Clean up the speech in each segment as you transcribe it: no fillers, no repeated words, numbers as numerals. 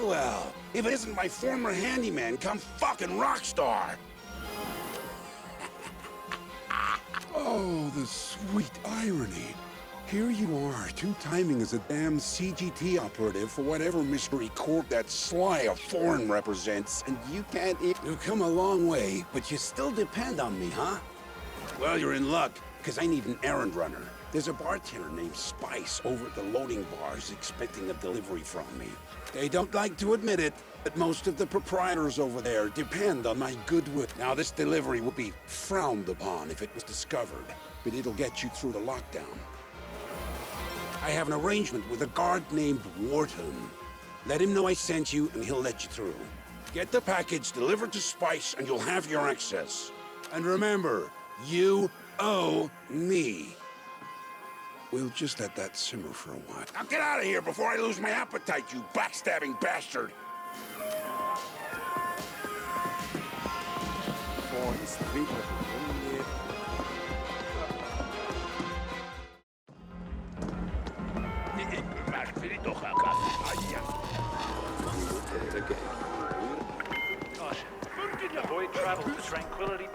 Well, if it isn't my former handyman come fucking rock star. Oh, the sweet irony. Here you are, two-timing as a damn CGT operative for whatever mystery corp that sly of foreign represents, and you can't You've come a long way, but you still depend on me, huh? Well, you're in luck, because I need an errand runner. There's a bartender named Spice over at the loading bars expecting a delivery from me. They don't like to admit it, but most of the proprietors over there depend on my goodwill. Now, this delivery would be frowned upon if it was discovered, but it'll get you through the lockdown. I have an arrangement with a guard named Wharton. Let him know I sent you, and he'll let you through. Get the package delivered to Spice, and you'll have your access. And remember, you owe me. We'll just let that simmer for a while. Now get out of here before I lose my appetite, you backstabbing bastard! Avoid travel to tranquility.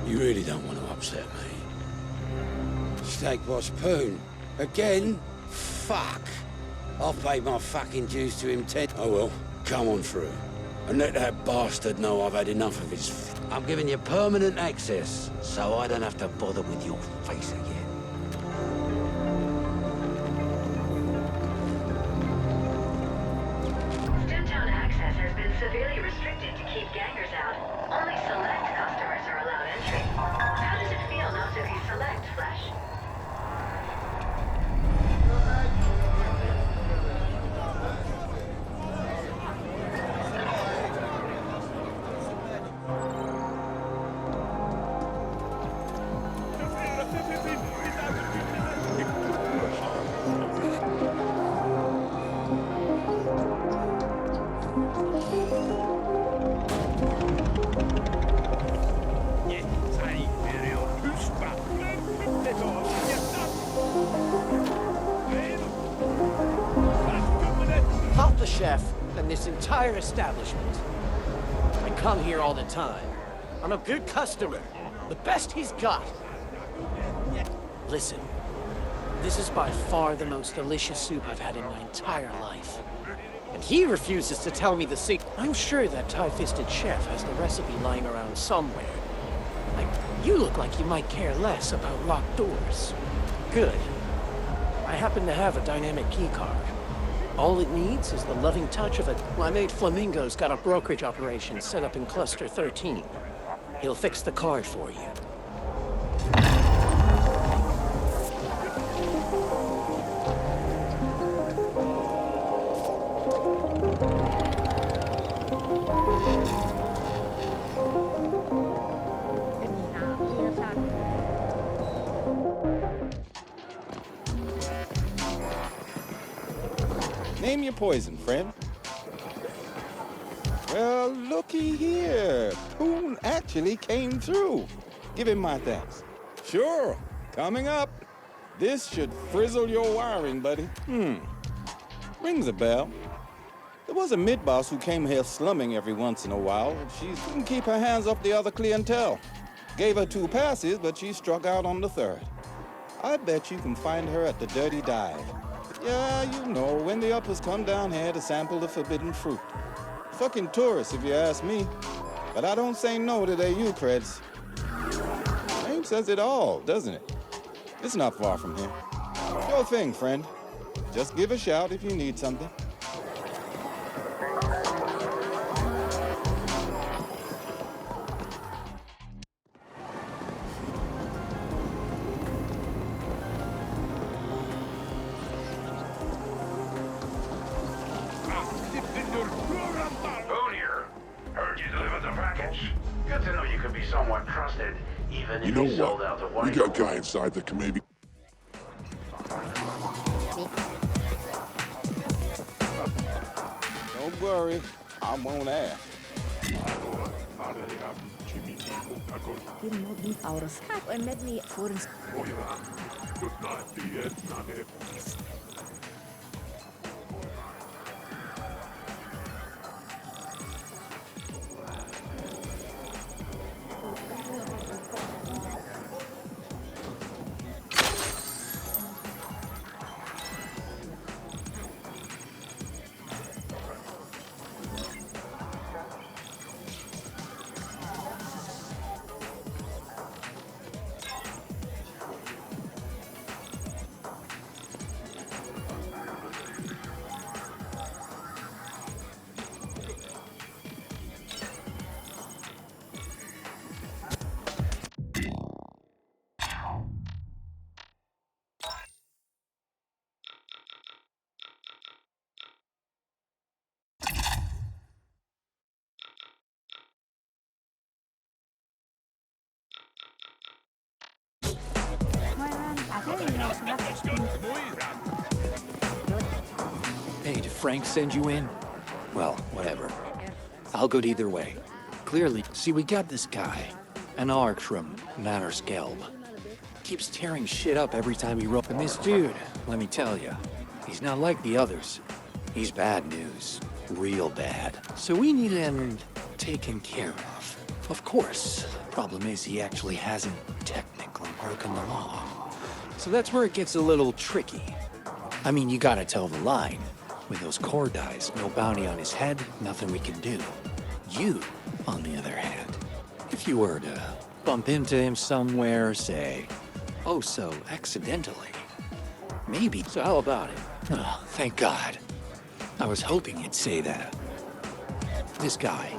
You really don't want to upset me. Steak Boss Poon. Again? Fuck. I've paid my fucking dues to him 10. Oh well, come on through. And let that bastard know I've had enough of his. I'm giving you permanent access, so I don't have to bother with your face again. Downtown access has been severely restricted to keep gangers out. Only select customers are allowed entry. How does it feel not to be select, Flash? Pop the chef and this entire establishment. I come here all the time. I'm a good customer. The best he's got. Listen, this is by far the most delicious soup I've had in my entire life. And he refuses to tell me the secret. I'm sure that tie-fisted chef has the recipe lying around somewhere. Like, you look like you might care less about locked doors. Good. I happen to have a dynamic keycard. All it needs is the loving touch of a... My mate Flamingo's got a brokerage operation set up in Cluster 13. He'll fix the card for you. Name your poison, friend. Well, looky here. Poon actually came through. Give him my thanks. Sure. Coming up. This should frizzle your wiring, buddy. Rings a bell. There was a mid-boss who came here slumming every once in a while. She couldn't keep her hands off the other clientele. Gave her 2 passes, but she struck out on the 3rd. I bet you can find her at the Dirty Dive. Yeah, you know, when the uppers come down here to sample the forbidden fruit. Fucking tourists, if you ask me. But I don't say no to their U-creds. Name says it all, doesn't it? It's not far from here. Your thing, friend. Just give a shout if you need something. Boone here. Heard you delivered the package. Good to know you can be somewhat trusted, even You if know you sold what? out to We one. got a guy inside that can maybe... Don't worry, I won't ask. Hier moet niet ouders. En met me voor een... Hey, did Frank send you in? Well, whatever. I'll go either way. Clearly, see, we got this guy, an arc from Mannerskelb. Keeps tearing shit up every time he rolls. And this dude, let me tell you, he's not like the others. He's bad news. Real bad. So we need him taken care of. Of course. Problem is, he actually hasn't technically broken the law. So that's where it gets a little tricky. I mean, you gotta toe the line. With those core dies, no bounty on his head, nothing we can do. You, on the other hand, if you were to bump into him somewhere, say, oh so accidentally, maybe. So how about it? Oh, thank God. I was hoping you'd say that. This guy,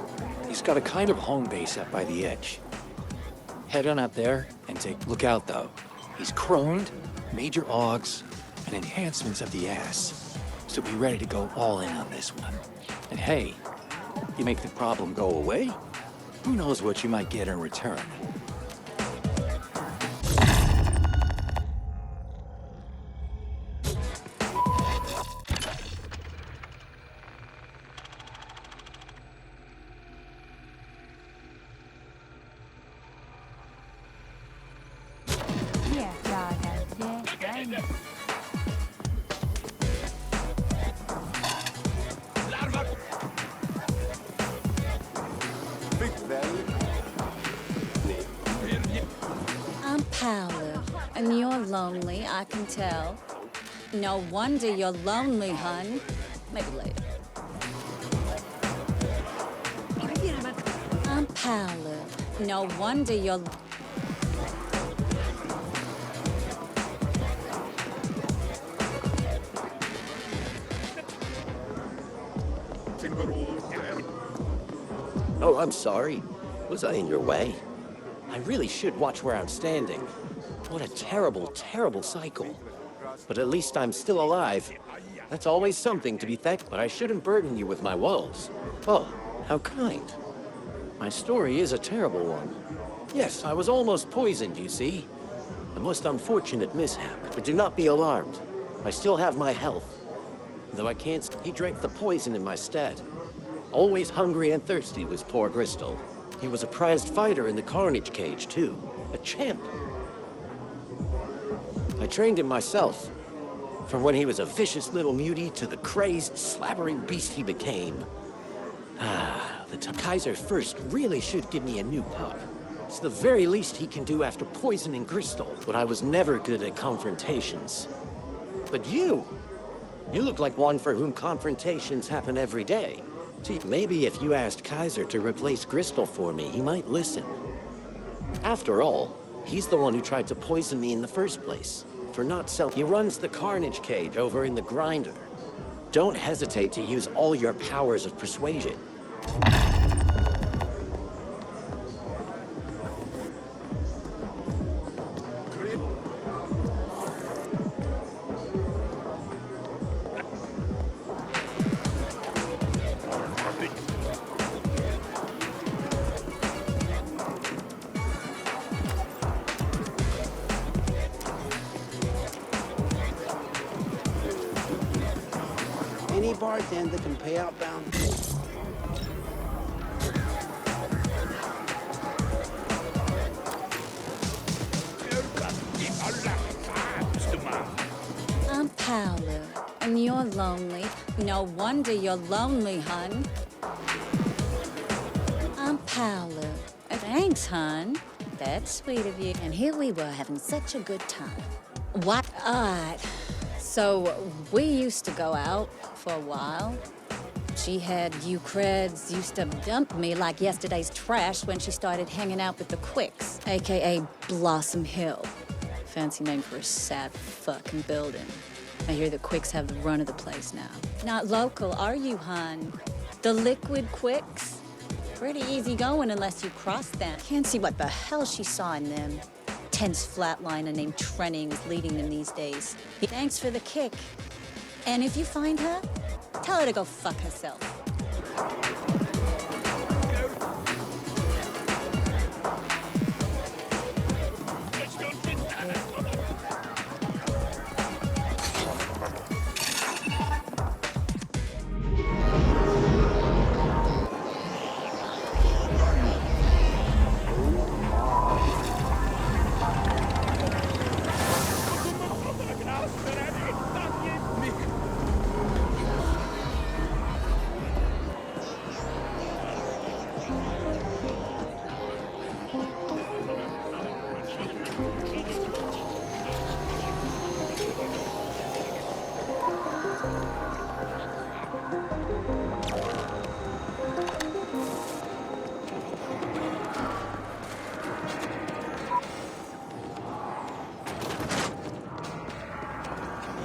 he's got a kind of home base up by the edge. Head on up there and take, look out though. He's chroned, major augs, and enhancements of the ass. So be ready to go all in on this one. And hey, you make the problem go away, who knows what you might get in return. I'm Paolo, and you're lonely, I can tell. No wonder you're lonely, hun. Maybe later. I'm Paolo. No wonder you're... Oh, I'm sorry. Was I in your way? I really should watch where I'm standing. What a terrible, terrible cycle. But at least I'm still alive. That's always something to be thankful, but I shouldn't burden you with my woes. Oh, how kind. My story is a terrible one. Yes, I was almost poisoned, you see. A most unfortunate mishap, but do not be alarmed. I still have my health. though I can't. He drank the poison in my stead. Always hungry and thirsty was poor Gristle. He was a prized fighter in the Carnage Cage, too. A champ. I trained him myself. From when he was a vicious little mutie to the crazed, slabbering beast he became. The Kaiser first really should give me a new pup. It's the very least he can do after poisoning Gristle. But I was never good at confrontations. But you look like one for whom confrontations happen every day. See, maybe if you asked Kaiser to replace Gristle for me, he might listen. After all, he's the one who tried to poison me in the first place. For not self, he runs the Carnage Cage over in the Grinder. Don't hesitate to use all your powers of persuasion. Any bartender can pay outbound. I'm Paolo, and you're lonely. No wonder you're lonely, hun. I'm Paolo. Thanks, hun. That's sweet of you. And here we were having such a good time. What? Odd. So, we used to go out for a while. She had you creds, used to dump me like yesterday's trash when she started hanging out with the Quicks, aka Blossom Hill. Fancy name for a sad fucking building. I hear the Quicks have the run of the place now. Not local, are you, hun? The Liquid Quicks? Pretty easy going unless you cross them. Can't see what the hell she saw in them. Tense flatliner named Trenning is leading them these days. Thanks for the kick. And if you find her, tell her to go fuck herself.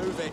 Move it.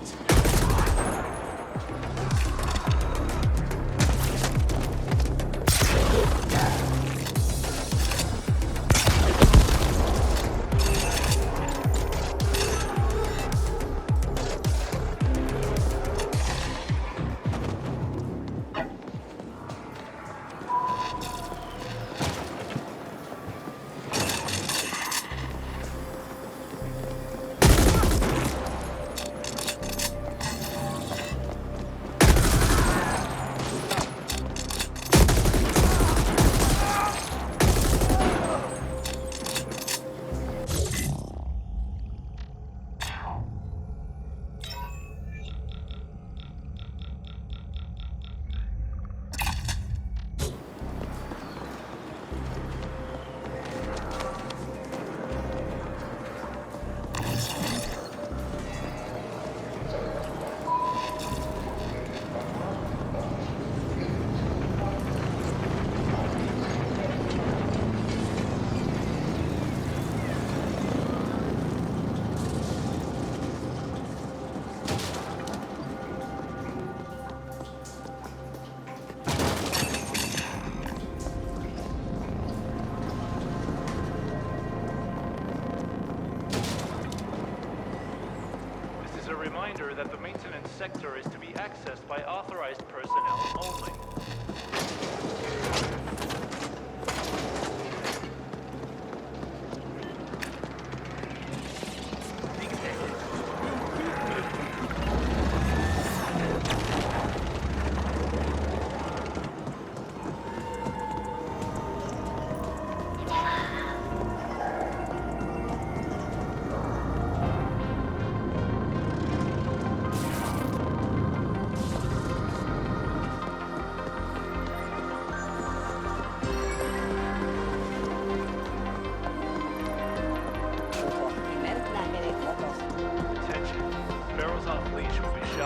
Reminder that the maintenance sector is to be accessed by authorized personnel only.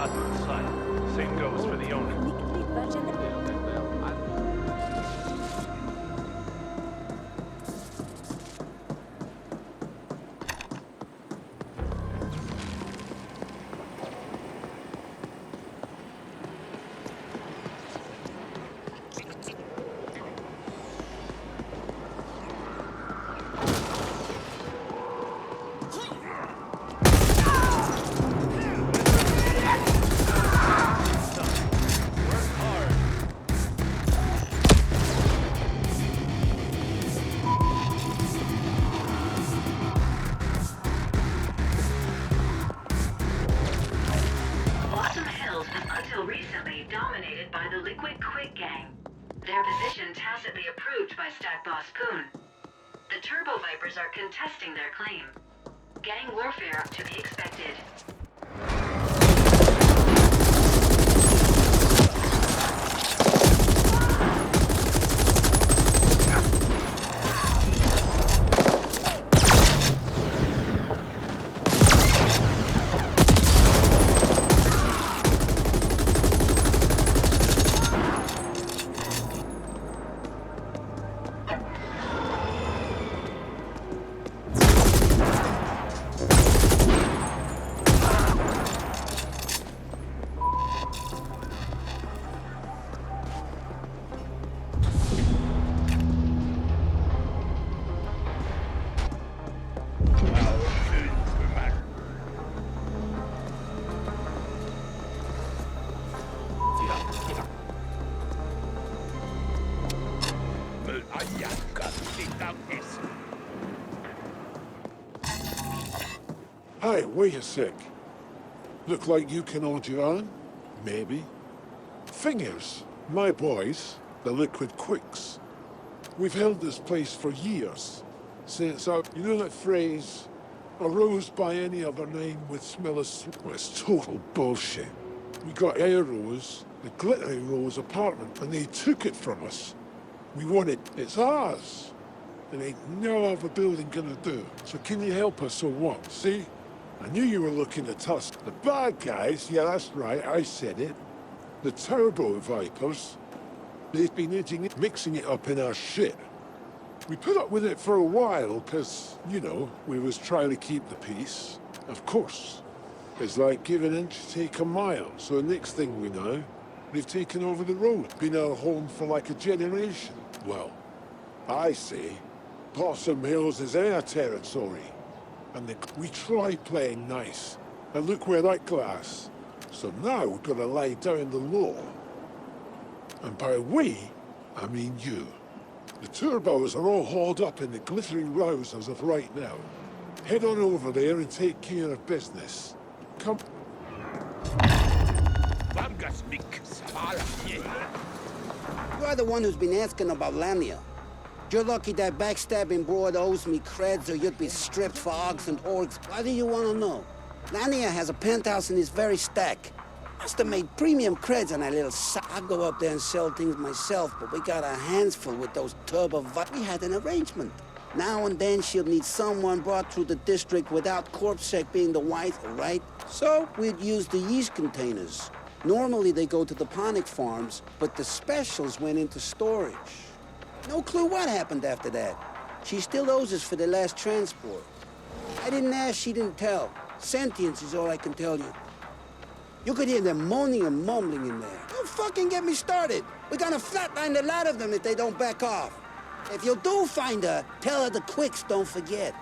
gotten inside. Same goes for the owner. Their position tacitly approved by Stat Boss Poon. The Turbo Vipers are contesting their claim. Gang warfare to be expected. Hey, wait a sec. Look like you can hold your own? Maybe. Thing is, my boys, the Liquid Quicks, we've held this place for years. Since you know that phrase, arose by any other name with smell of well, it's total bullshit. We got Air Rose, the Glittery Rose apartment, and they took it from us. We want it, it's ours. There ain't no other building gonna do. So can you help us or what, see? I knew you were looking at us. The bad guys, yeah, that's right, I said it. The Turbo Vipers, they've been mixing it up in our shit. We put up with it for a while, because, you know, we was trying to keep the peace. Of course. It's like give an inch, take a mile. So the next thing we know, they've taken over the road. Been our home for like a generation. Well, I say, Possum Hills is our territory. And we tried playing nice. And look where that glass. So now we've got to lay down the law. And by we, I mean you. The turbos are all hauled up in the Glittery Rose as of right now. Head on over there and take care of business. Come. You are the one who's been asking about Lamia. You're lucky that backstabbing broad owes me creds or you'd be stripped for ogs and orgs. Why do you want to know? Lamia has a penthouse in this very stack. Must have made premium creds on that little I'll go up there and sell things myself, but we got our hands full with those turbo We had an arrangement. Now and then she'll need someone brought through the district without CorpSec being the wife, right? So we'd use the yeast containers. Normally they go to the ponic farms, but the specials went into storage. No clue what happened after that. She still owes us for the last transport. I didn't ask, she didn't tell. Sentience is all I can tell you. You could hear them moaning and mumbling in there. Don't fucking get me started. We're gonna flatline the lot of them if they don't back off. If you do find her, tell her the Quicks don't forget.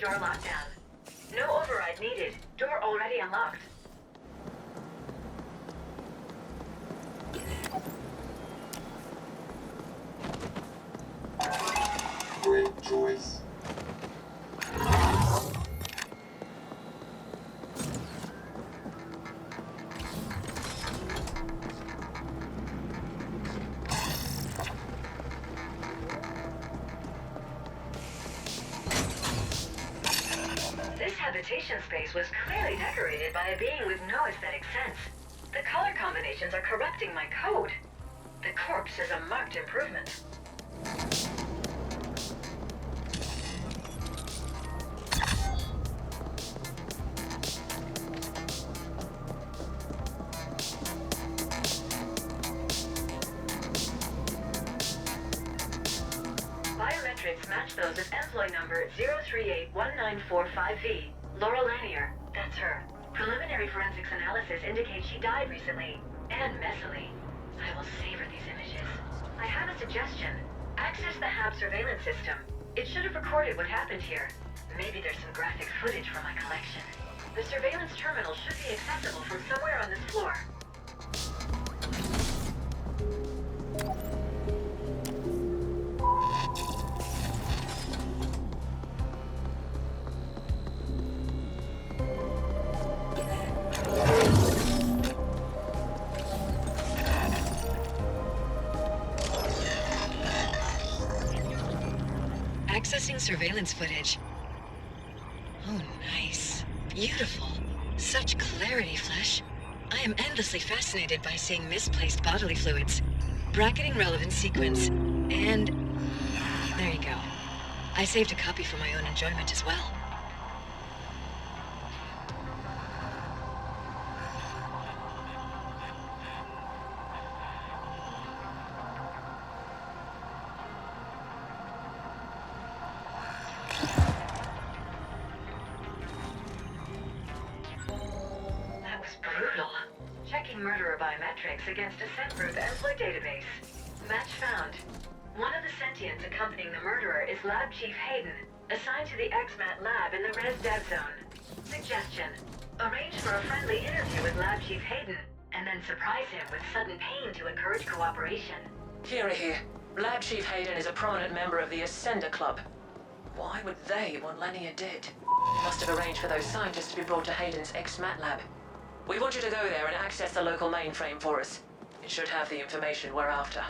Door lockdown. No override needed. Door already unlocked. unlocked. Great choice. This habitation space was clearly decorated by a being with no aesthetic sense. The color combinations are corrupting my code. The corpse is a marked improvement. Biometrics match those of employee number 0381945V, Laura Lanier. That's her. Preliminary forensics analysis indicates she died recently, and messily. I will savor these images. I have a suggestion. Access the HAB surveillance system. It should have recorded what happened here. Maybe there's some graphic footage from my collection. The surveillance terminal should be accessible from somewhere on this floor. Accessing surveillance footage. Oh, nice. Beautiful. Such clarity, Flesh. I am endlessly fascinated by seeing misplaced bodily fluids. Bracketing relevant sequence. And... there you go. I saved a copy for my own enjoyment as well. Murderer biometrics against Ascent Group employee database. Match found. One of the sentients accompanying the murderer is Lab Chief Hayden, assigned to the XMAT lab in the Res Dev Zone. Suggestion. Arrange for a friendly interview with Lab Chief Hayden, and then surprise him with sudden pain to encourage cooperation. Here. Lab Chief Hayden is a prominent member of the Ascender Club. Why would they want Lanier dead? Must have arranged for those scientists to be brought to Hayden's XMAT lab. We want you to go there and access the local mainframe for us. It should have the information we're after.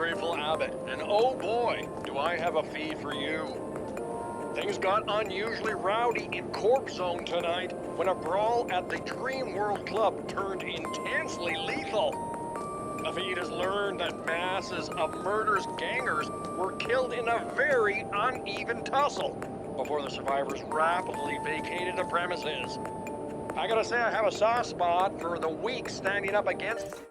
grateful abbot, and oh boy, do I have a feed for you. Things got unusually rowdy in Corp Zone tonight when a brawl at the Dream World Club turned intensely lethal. The feed has learned that masses of murderous gangers were killed in a very uneven tussle before the survivors rapidly vacated the premises. I gotta say, I have a soft spot for the weak standing up against...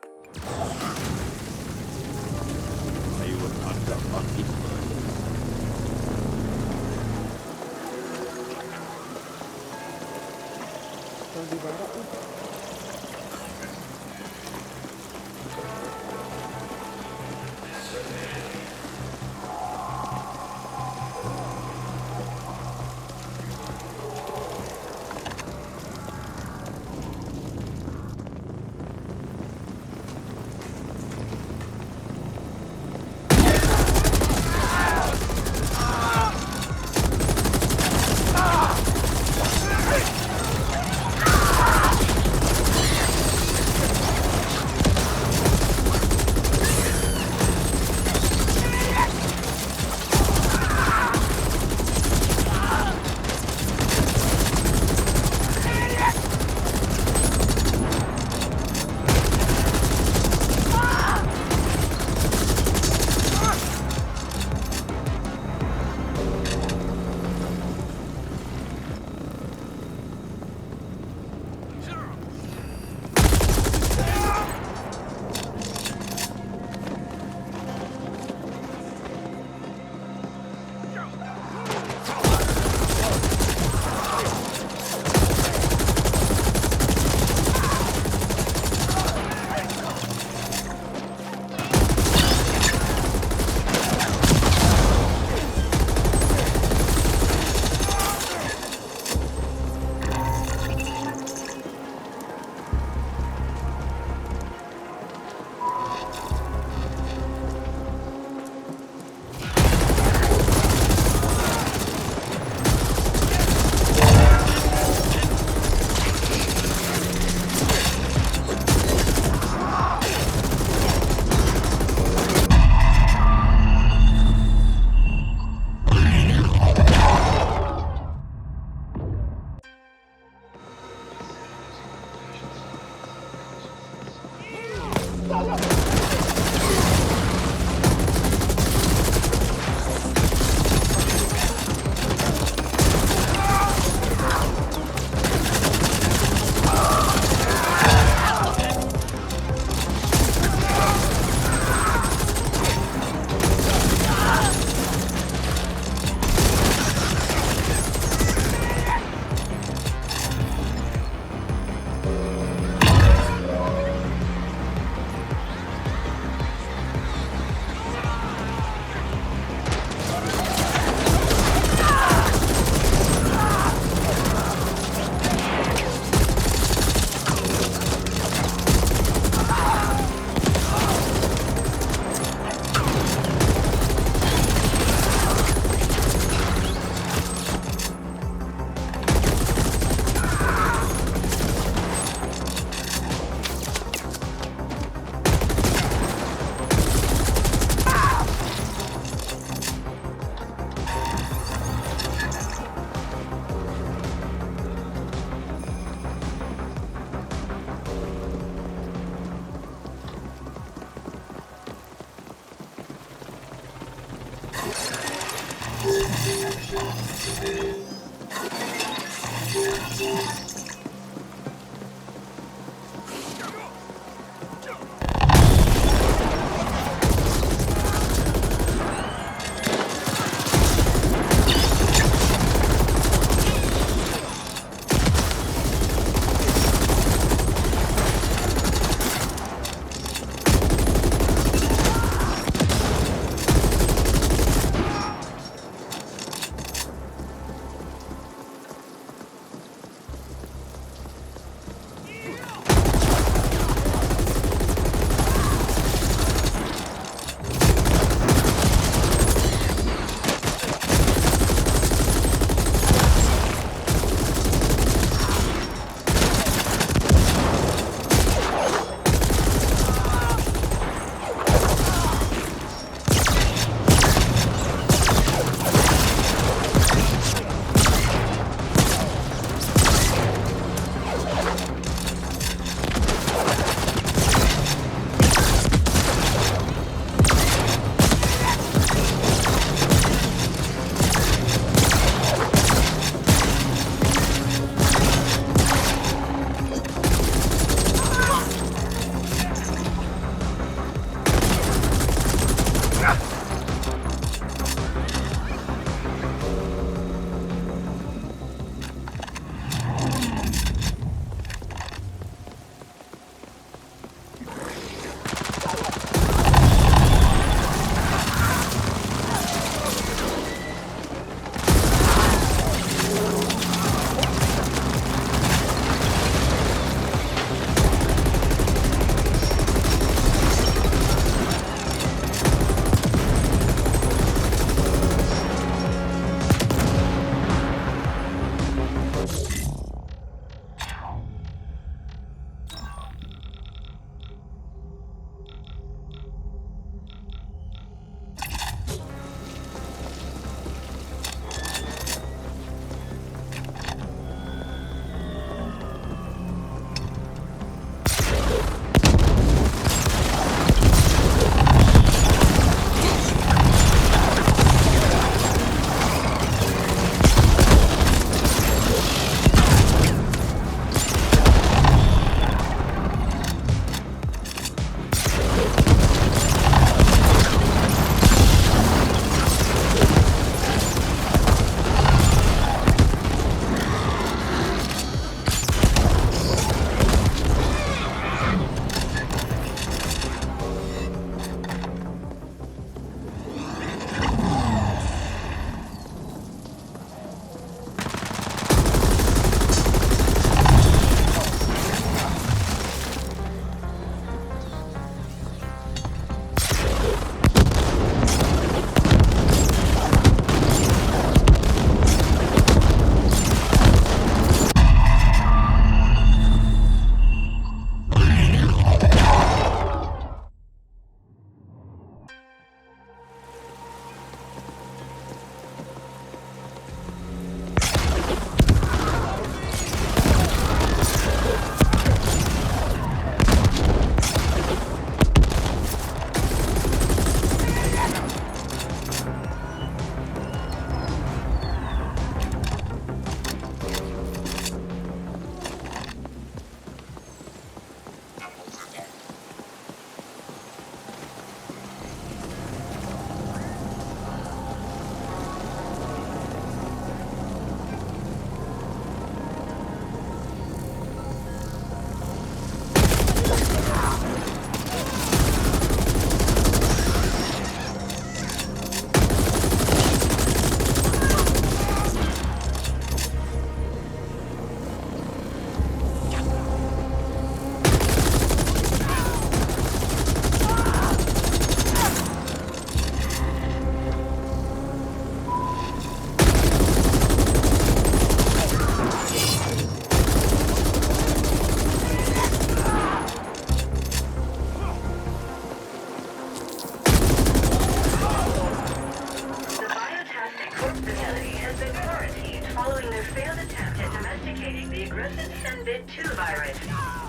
aggressive Senbit-2 virus.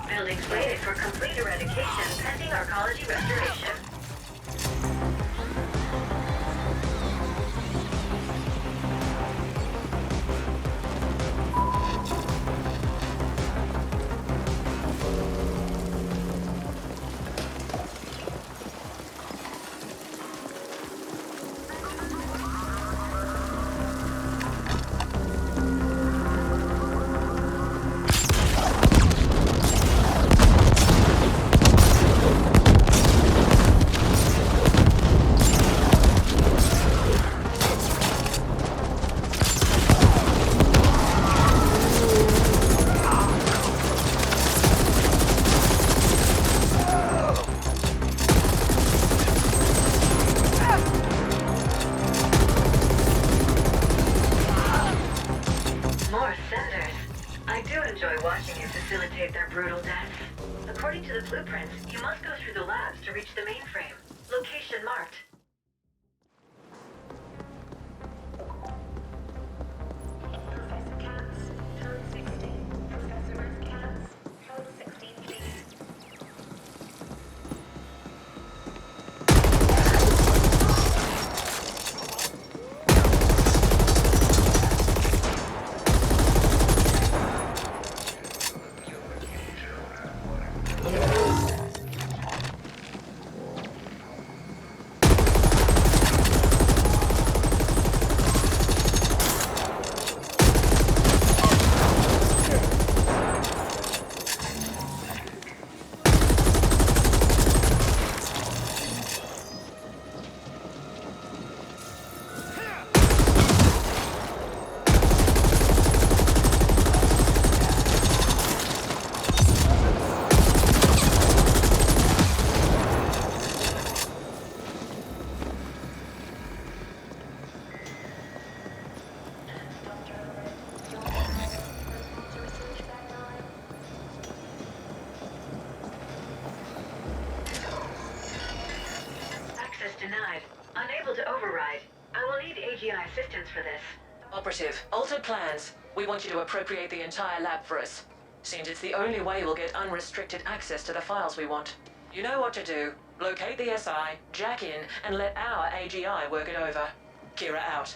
Building slated for complete eradication pending arcology restoration. More senders. I do enjoy watching you facilitate their brutal deaths. According to the blueprints, you must go through the labs to reach the mainframe. Location marked. Denied. Unable to override. I will need AGI assistance for this. Operative, altered plans. We want you to appropriate the entire lab for us. Seems it's the only way we'll get unrestricted access to the files we want. You know what to do. Locate the SI, jack in, and let our AGI work it over. Kira out.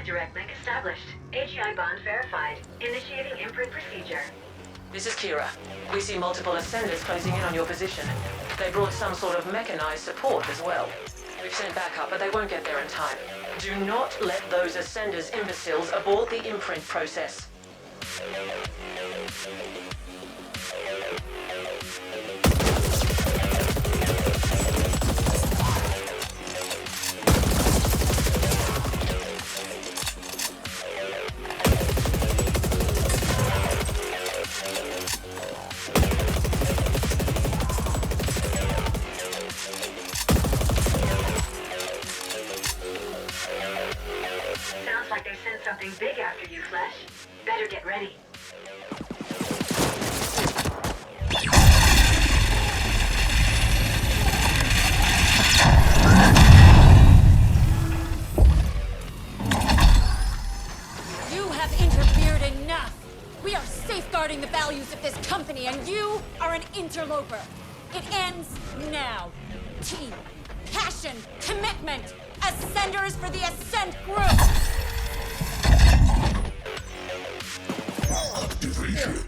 Direct link established. AGI bond verified. Initiating imprint procedure. This is Kira. We see multiple ascenders closing in on your position. They brought some sort of mechanized support as well. We've sent backup, but they won't get there in time. Do not let those ascenders imbeciles abort the imprint process. Sounds like they sent something big after you, Flesh. Better get ready. You have interfered enough. We are safeguarding the values of this company, and you are an interloper. It ends now. Team, passion, commitment. Ascenders for the Ascent Group. Activation.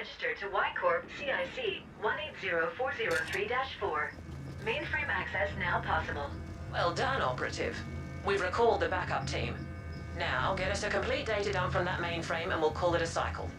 registered to Y-Corp CIC 180403-4. Mainframe access now possible. Well done, Operative. We've recalled the backup team. Now, get us a complete data dump from that mainframe and we'll call it a cycle.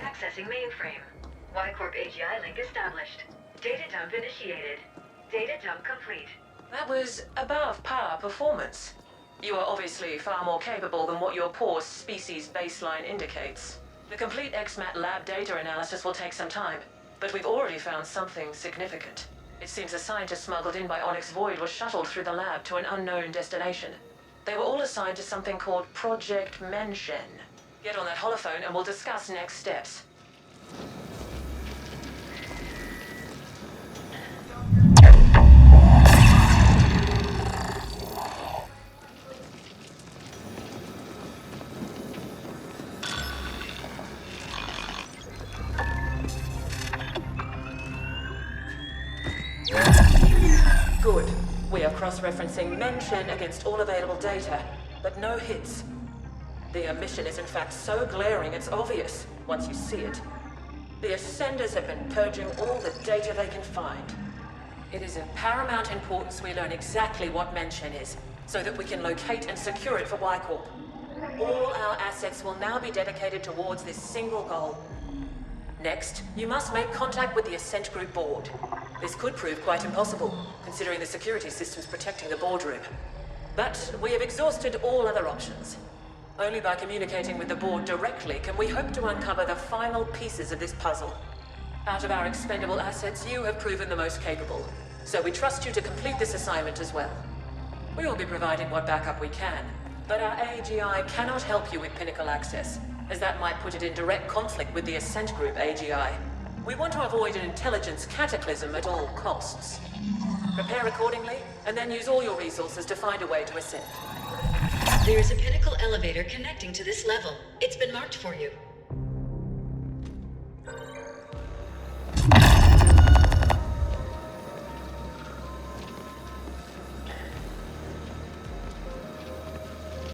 Accessing mainframe. Y-Corp AGI link established. Data dump initiated. Data dump complete. That was above par performance. You are obviously far more capable than what your poor species baseline indicates. The complete XMAT lab data analysis will take some time, but we've already found something significant. It seems a scientist smuggled in by Onyx Void was shuttled through the lab to an unknown destination. They were all assigned to something called Project Menshen. Get on that holophone and we'll discuss next steps. Good. We are cross-referencing Menshen against all available data, but no hits. The omission is in fact so glaring it's obvious once you see it. The Ascenders have been purging all the data they can find. It is of paramount importance we learn exactly what Menshen is, so that we can locate and secure it for Y-Corp. All our assets will now be dedicated towards this single goal. Next, you must make contact with the Ascent Group board. This could prove quite impossible, considering the security systems protecting the boardroom. But we have exhausted all other options. Only by communicating with the board directly can we hope to uncover the final pieces of this puzzle. Out of our expendable assets, you have proven the most capable, so we trust you to complete this assignment as well. We will be providing what backup we can, but our AGI cannot help you with Pinnacle access, as that might put it in direct conflict with the Ascent Group AGI. We want to avoid an intelligence cataclysm at all costs. Prepare accordingly, and then use all your resources to find a way to ascend. There is a Pinnacle elevator connecting to this level. It's been marked for you.